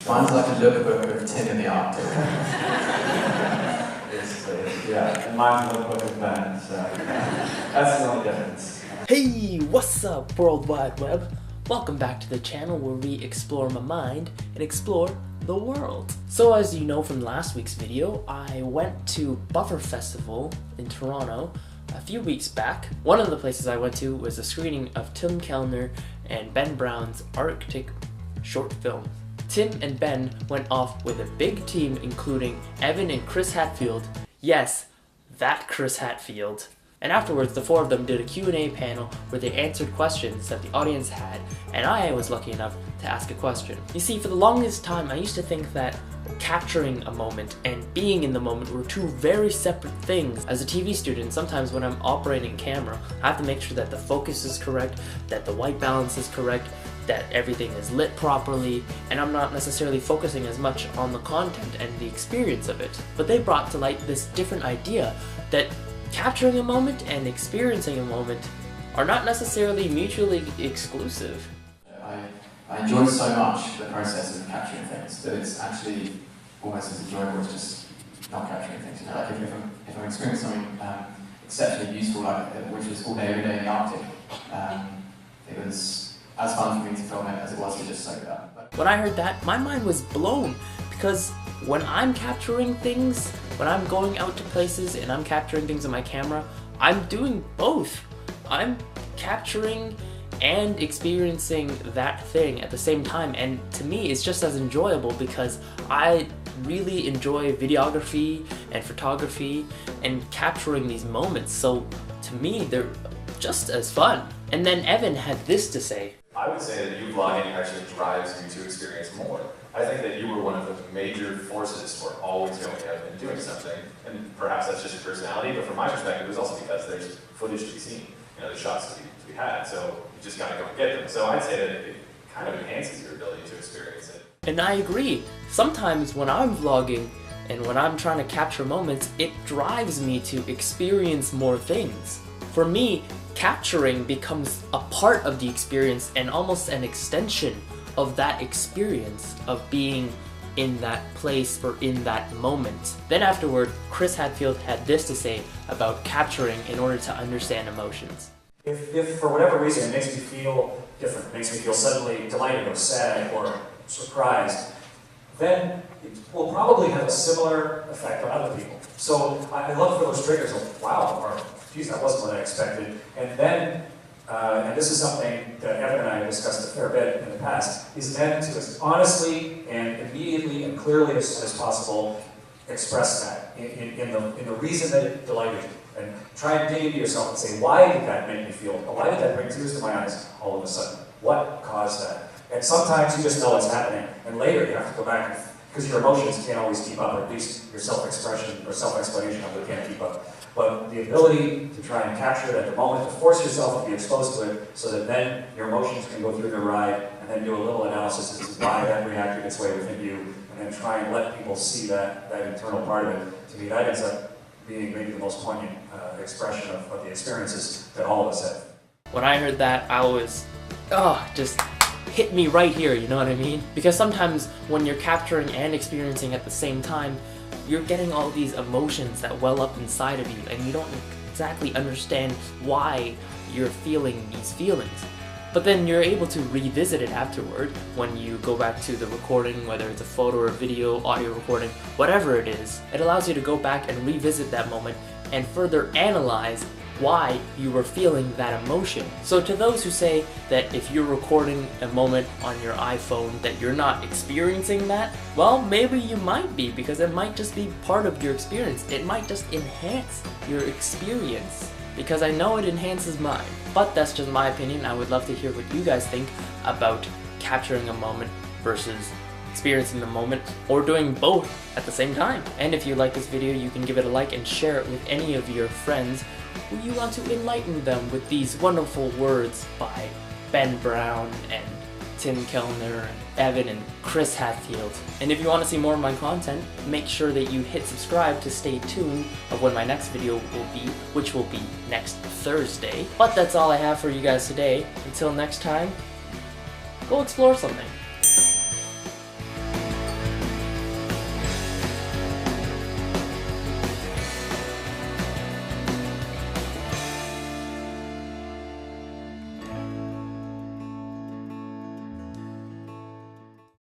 Mine's like a lookbook of Tim in the Arctic. Yeah, and mine's a lookbook of Ben, so that's the only difference. Hey, what's up, World Wide Web? Welcome back to the channel where we explore my mind and explore the world. So as you know from last week's video, I went to Buffer Festival in Toronto a few weeks back. One of the places I went to was a screening of Tim Kellner and Ben Brown's Arctic short film. Tim and Ben went off with a big team including Evan and Chris Hadfield. Yes, that Chris Hadfield. And afterwards, the four of them did a Q&A panel where they answered questions that the audience had, and I was lucky enough to ask a question. You see, for the longest time, I used to think that capturing a moment and being in the moment were two very separate things. As a TV student, sometimes when I'm operating camera, I have to make sure that the focus is correct, that the white balance is correct, that everything is lit properly, and I'm not necessarily focusing as much on the content and the experience of it. But they brought to light this different idea that capturing a moment and experiencing a moment are not necessarily mutually exclusive. I enjoy so much the process of capturing things that it's actually almost as enjoyable as just not capturing things. You know, like if I'm experiencing something exceptionally useful, like which was all day, every day in the Arctic, it was as fun for me to film it as it was to just soak it up. When I heard that, my mind was blown, because when I'm capturing things, when I'm going out to places and I'm capturing things on my camera, I'm doing both. I'm capturing and experiencing that thing at the same time, and to me it's just as enjoyable because I really enjoy videography and photography and capturing these moments, so to me they're just as fun. And then Evan had this to say. I would say that you vlogging actually drives you to experience more. I think that you were one of the major forces for always going out and doing something, and perhaps that's just your personality, but from my perspective it was also because there's footage to be seen, you know, there's shots to be had, so you just gotta go and get them. So I'd say that it kind of enhances your ability to experience it. And I agree. Sometimes when I'm vlogging and when I'm trying to capture moments, it drives me to experience more things. For me, capturing becomes a part of the experience and almost an extension of that experience of being in that place or in that moment. Then afterward, Chris Hadfield had this to say about capturing in order to understand emotions. If for whatever reason it makes me feel different, it makes me feel suddenly delighted or sad or surprised, then it will probably have a similar effect on other people. So I look for those triggers of, wow, or geez, that wasn't what I expected. And then, and this is something that Evan and I have discussed a fair bit in the past, is then to as honestly and immediately and clearly as possible express that in the reason that it delighted you. And try and dig into yourself and say, why did that make me feel, or why did that bring tears to my eyes all of a sudden? What caused that? And sometimes you just know it's happening, and later you have to go back, because your emotions can't always keep up, or at least your self-expression or self-explanation of it can't keep up. But the ability to try and capture it at the moment, to force yourself to be exposed to it, so that then your emotions can go through their ride, and then do a little analysis as to why that reacted its way within you, and then try and let people see that internal part of it. To me, that ends up being maybe the most poignant expression of the experiences that all of us have. When I heard that, I was, just hit me right here, you know what I mean? Because sometimes when you're capturing and experiencing at the same time, you're getting all these emotions that well up inside of you, and you don't exactly understand why you're feeling these feelings. But then you're able to revisit it afterward when you go back to the recording, whether it's a photo or video, audio recording, whatever it is. It allows you to go back and revisit that moment and further analyze why you were feeling that emotion. So to those who say that if you're recording a moment on your iPhone that you're not experiencing that, well, maybe you might be, because it might just be part of your experience. It might just enhance your experience, because I know it enhances mine. But that's just my opinion. I would love to hear what you guys think about capturing a moment versus experiencing the moment, or doing both at the same time. And if you like this video, you can give it a like and share it with any of your friends who you want to enlighten them with these wonderful words by Ben Brown and Tim Kellner, and Evan and Chris Hadfield. And if you want to see more of my content, make sure that you hit subscribe to stay tuned of when my next video will be, which will be next Thursday. But that's all I have for you guys today. Until next time, go explore something.